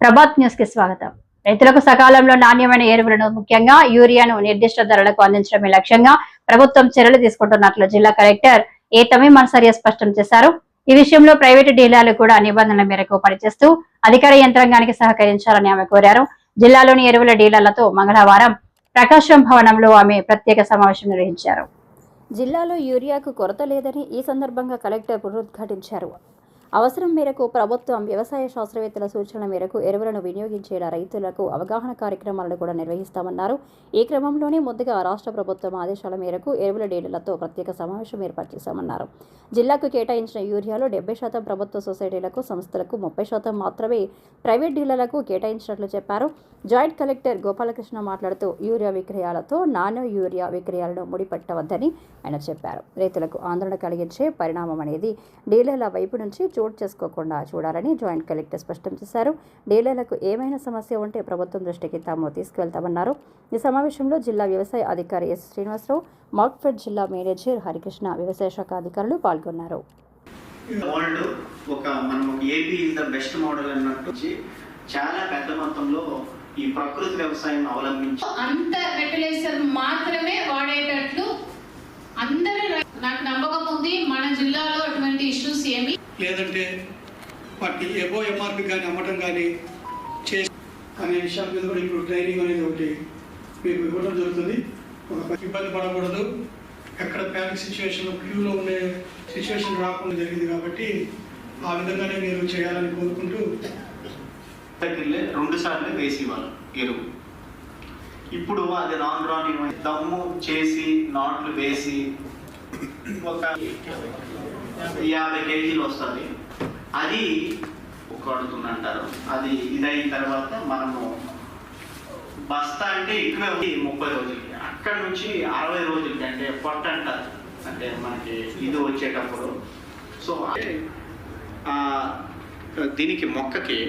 Prabhat news కి స్వాగతం. రైతులకు సకాలంలో నాణ్యమైన ఎరువులను ముఖ్యంగా యూరియాను నిర్దిష్ట ధరలకు అందించడమే లక్ష్యంగా ప్రభుత్వం చర్యలు తీసుకుంటున్నట్లు జిల్లా కలెక్టర్ ఏ తమీం అన్సారియా స్పష్టం చేశారు. ఈ విషయంలో ప్రైవేటు డీలర్లు కూడా నిబంధనల మేరకు పనిచేస్తూ అధికార యంత్రాంగానికి సహకరించాలని ఆమె కోరారు. జిల్లాలోని ఎరువుల డీలర్లతో మంగళవారం ప్రకాశం భవనంలో ఆమె ప్రత్యేక సమావేశం నిర్వహించారు. జిల్లాలో యూరియాకు కొరత లేదని ఈ సందర్భంగా కలెక్టర్ పునరుద్ఘాటించారు. అవసరం మేరకు ప్రభుత్వం వ్యవసాయ శాస్త్రవేత్తల సూచనల మేరకు ఎరువులను వినియోగించేలా రైతులకు అవగాహన కార్యక్రమాలను కూడా నిర్వహిస్తామన్నారు. ఈ క్రమంలోనే ముందుగా రాష్ట్ర ప్రభుత్వం ఆదేశాల మేరకు ఎరువుల డీలర్లతో ప్రత్యేక సమావేశం ఏర్పాటు చేశామన్నారు. జిల్లాకు కేటాయించిన యూరియాలో 70% ప్రభుత్వ సొసైటీలకు, సంస్థలకు, 30% మాత్రమే ప్రైవేట్ డీలర్లకు కేటాయించినట్లు చెప్పారు. జాయింట్ కలెక్టర్ గోపాలకృష్ణ మాట్లాడుతూ యూరియా విక్రయాలతో నానో యూరియా విక్రయాలను ముడిపట్టవద్దని ఆయన చెప్పారు. రైతులకు ఆందోళన కలిగించే పరిణామం అనేది డీలర్ల వైపు నుంచి చోటు చేసుకోకుండా చూడాలని జాయింట్ కలెక్టర్ స్పష్టం చేశారు. డీలర్లకు ఏమైనా సమస్య ఉంటే ప్రభుత్వం దృష్టికి తాము తీసుకువెళ్తామన్నారు. ఈ సమావేశంలో జిల్లా వ్యవసాయ అధికారి ఎస్ శ్రీనివాసరావు, మార్క్ఫెడ్ జిల్లా మేనేజర్ హరికృష్ణ, వ్యవసాయ శాఖ అధికారులు పాల్గొన్నారు. చాలా పెద్ద మొత్తంలో ఈ ప్రకృతి వ్యవసాయం అవలంబించి అంత ఫెర్టిలైజర్ మాత్రమే వాడేటట్లు అందరూ నాకు నమ్మకం ఉంది. మన జిల్లాలో అటువంటి ఇష్యూస్ ఏమి లేదంటే వాటి ఎబో ఎంఆర్పి కానీ అమ్మటం కానీ చేసి అనే విషయాల మీద కూడా ఇప్పుడు ట్రైనింగ్ అనేది ఒకటి మీకు ఇవ్వడం జరుగుతుంది. ఇబ్బంది పడకూడదు, ఎక్కడ ప్యానిక్ సిచ్యువేషన్ క్యూలో ఉండే సిచ్యువేషన్ రాకుండా జరిగింది కాబట్టి ఆ విధంగానే మీరు చేయాలని కోరుకుంటూ 2 సార్లు వేసి వాళ్ళు ఎరువు. ఇప్పుడు అది రాని దమ్ము చేసి నాట్లు వేసి ఒక 50 కేజీలు వస్తుంది. అది కొడుతుందంటారు. అది ఇదైన తర్వాత మనము బస్తా అంటే ఇక్కడ 30 రోజులకి, అక్కడ నుంచి 60 రోజులకి అంటే పొట్ట అంటారు, అంటే మనకి ఇది వచ్చేటప్పుడు. సో దీనికి మొక్కకి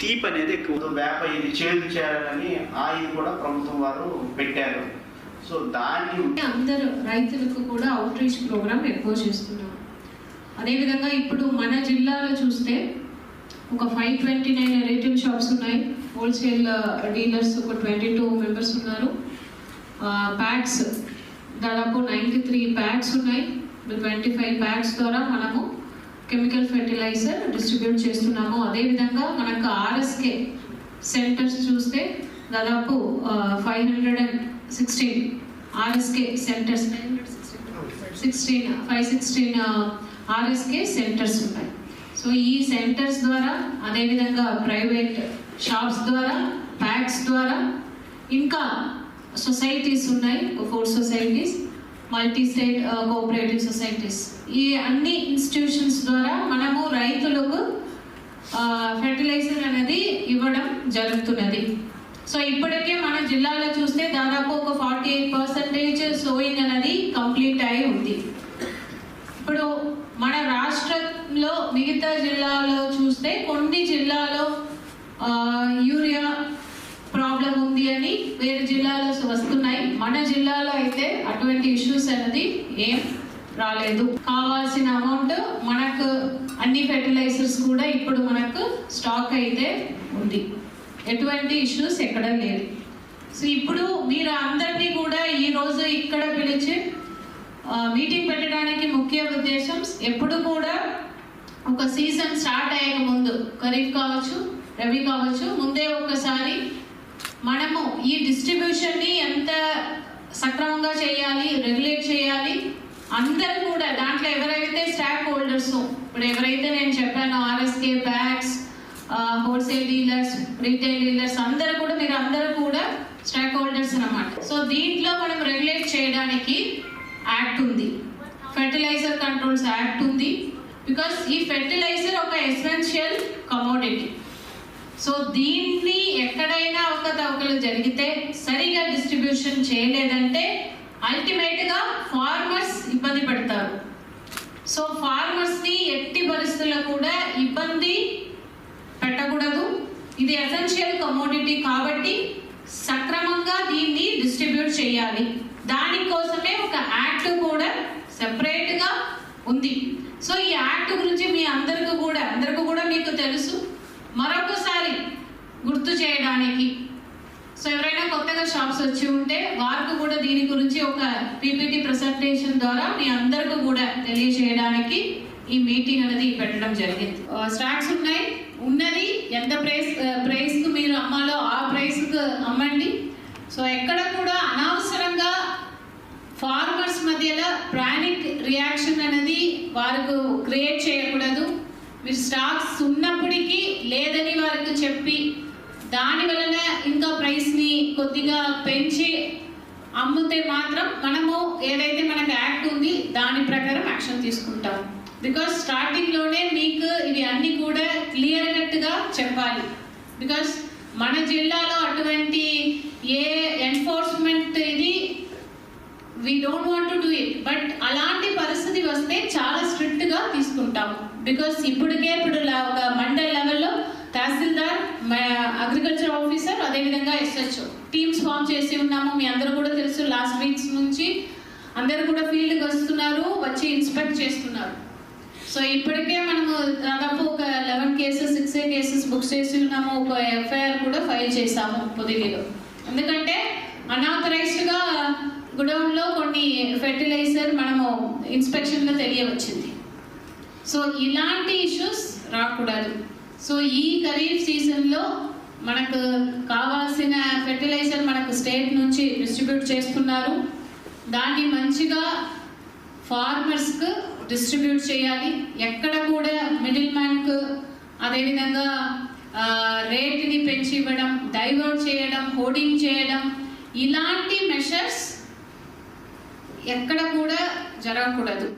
తీపి అనేది ఎక్కువ, వేప ఇది చేదు చేయాలని ఇది కూడా ప్రభుత్వం వారు పెట్టారు. సో దాన్ని అందరు రైతులకు కూడా అవుట్ రీచ్ ప్రోగ్రామ్ ఎక్కువ చేస్తున్నారు. అదేవిధంగా ఇప్పుడు మన జిల్లాలో చూస్తే ఒక 529 రీటైల్ షాప్స్ ఉన్నాయి. హోల్సేల్ డీలర్స్ ఒక 22 మెంబర్స్ ఉన్నారు. ప్యాక్స్ దాదాపు 93 ప్యాక్స్ ఉన్నాయి. 25 ప్యాక్స్ ద్వారా మనము కెమికల్ ఫెర్టిలైజర్ డిస్ట్రిబ్యూట్ చేస్తున్నాము. అదేవిధంగా మనకు ఆర్ఎస్కే సెంటర్స్ చూస్తే దాదాపు 516 ఆర్ఎస్కే సెంటర్స్, 516 ఆర్ఎస్కే సెంటర్స్ ఉన్నాయి. సో ఈ సెంటర్స్ ద్వారా, అదేవిధంగా ప్రైవేట్ షాప్స్ ద్వారా, ప్యాక్స్ ద్వారా, ఇంకా సొసైటీస్ ఉన్నాయి, 4 societies, multi state cooperative societies. ఈ అన్ని ఇన్స్టిట్యూషన్స్ ద్వారా మనము రైతులకు ఫెర్టిలైజర్ అనేది ఇవ్వడం జరుగుతున్నది. సో ఇప్పటికే మన జిల్లాలో చూస్తే దాదాపు ఒక 48% సోయింగ్ అనేది కంప్లీట్ అయి ఉంది. ఇప్పుడు మన రాష్ట్రంలో మిగతా జిల్లాలో చూస్తే కొన్ని జిల్లాలో యూరియా ప్రాబ్లం ఉంది అని వేరే జిల్లాలో వస్తున్నాయి. మన జిల్లాలో అయితే అటువంటి ఇష్యూస్ అనేది ఏం రాలేదు. కావాల్సిన అమౌంట్ మనకు అన్ని ఫెర్టిలైజర్స్ కూడా ఇప్పుడు మనకు స్టాక్ అయితే ఉంది. ఎటువంటి ఇష్యూస్ ఎక్కడ లేదు. సో ఇప్పుడు మీరు అందరినీ కూడా ఈరోజు ఇక్కడ పిలిచి మీటింగ్ పెట్టడానికి ముఖ్య ఉద్దేశం, ఎప్పుడు కూడా ఒక సీజన్ స్టార్ట్ అయ్యే ముందు, ఖరీఫ్ కావచ్చు, రబీ కావచ్చు, ముందే ఒకసారి మనము ఈ డిస్ట్రిబ్యూషన్ని ఎంత సక్రమంగా చేయాలి, రెగ్యులేట్ చేయాలి. అందరూ కూడా దాంట్లో ఎవరైతే స్టాక్ హోల్డర్స్, ఇప్పుడు ఎవరైతే నేను చెప్పాను RSK, bags, wholesale dealers, retail dealers, అందరూ కూడా మీరు అందరూ కూడా స్టాక్ హోల్డర్స్ అన్నమాట. సో దీంట్లో మనం రెగ్యులేట్ చేయడానికి యాక్ట్ ఉంది, ఫెర్టిలైజర్ కంట్రోల్స్ యాక్ట్ ఉంది. బికాస్ ఈ ఫెర్టిలైజర్ ఒక ఎసెన్షియల్ కమోడిటీ. సో దీన్ని ఎక్కడైనా అవకతవకలు జరిగితే, సరిగా డిస్ట్రిబ్యూషన్ చేయలేదంటే అల్టిమేట్గా ఫార్మర్స్ ఇబ్బంది పడతారు. సో ఫార్మర్స్ని ఎట్టి పరిస్థితుల్లో కూడా ఇబ్బంది పెట్టకూడదు. ఇది ఎసెన్షియల్ కమోడిటీ కాబట్టి సక్రమంగా దీన్ని డిస్ట్రిబ్యూట్ చేయాలి. దానికోసమే ఒక యాక్ట్ కూడా సెపరేట్గా ఉంది. సో ఈ యాక్ట్ గురించి మీ అందరికీ కూడా మీకు తెలుసు. మరొకసారి గుర్తు చేయడానికి, సో ఎవరైనా కొత్తగా షాప్స్ వచ్చి ఉంటే వారికి కూడా దీని గురించి ఒక పీపీటీ ప్రెజెంటేషన్ ద్వారా మీ అందరికీ కూడా తెలియజేయడానికి ఈ మీటింగ్ అనేది పెట్టడం జరిగింది. స్టాక్స్ ఉన్నది ఎంత ప్రైస్కు మీరు అమ్మాలో ఆ ప్రైస్కు అమ్మండి. సో ఎక్కడ కూడా అనవసరంగా ఫార్మర్స్ మధ్యలో ప్రానిక్ రియాక్షన్ అనేది వారికి క్రియేట్ చేయకూడదు. మీరు స్టాక్స్ ఉన్నప్పటికీ లేదని వారికి చెప్పి దాని వలన ఇంకా ప్రైస్ని కొద్దిగా పెంచి అమ్మితే మాత్రం మనము ఏదైతే మనకు యాక్ట్ ఉంది దాని ప్రకారం యాక్షన్ తీసుకుంటాం. బికాస్ స్టార్టింగ్లోనే మీకు ఇవి అన్నీ కూడా క్లియర్ కట్గా చెప్పాలి. బికాస్ మన జిల్లాలో అటువంటి ఏ ఎన్ఫోర్స్మెంట్ ఇది we don't want to do it, but అలాంటి పరిస్థితి వస్తే చాలా స్ట్రిక్ట్గా తీసుకుంటాము. బికాస్ ఇప్పుడు ఒక మండల్ లెవెల్లో తహసీల్దార్, అగ్రికల్చర్ ఆఫీసర్, అదేవిధంగా SHO టీమ్స్ ఫామ్ చేసి ఉన్నాము. మీ అందరూ కూడా తెలుసు, లాస్ట్ వీక్స్ నుంచి అందరూ కూడా ఫీల్డ్కి వస్తున్నారు, వచ్చి ఇన్స్పెక్ట్ చేస్తున్నారు. సో ఇప్పటికే మనము దాదాపు ఒక 11 కేసెస్ 6 కేసెస్ బుక్ చేసి ఉన్నాము. ఒక FIR కూడా ఫైల్ చేసాము పొదిలిలో. ఎందుకంటే అన్ఆథరైజ్డ్గా గుడౌన్లో కొన్ని ఫెర్టిలైజర్ మనము ఇన్స్పెక్షన్లో తెలియవచ్చింది. సో ఇలాంటి ఇష్యూస్ రాకూడదు. సో ఈ ఖరీఫ్ సీజన్లో మనకు కావాల్సిన ఫెర్టిలైజర్ మనకు స్టేట్ నుంచి డిస్ట్రిబ్యూట్ చేస్తున్నారు. దాన్ని మంచిగా ఫార్మర్స్కు డిస్ట్రిబ్యూట్ చేయాలి. ఎక్కడ కూడా మిడిల్ మ్యాన్కు అదేవిధంగా రేట్ని పెంచి ఇవ్వడం, డైవర్ట్ చేయడం, హోర్డింగ్ చేయడం, ఇలాంటి మెషర్స్ ఎక్కడ కూడా జరగకూడదు.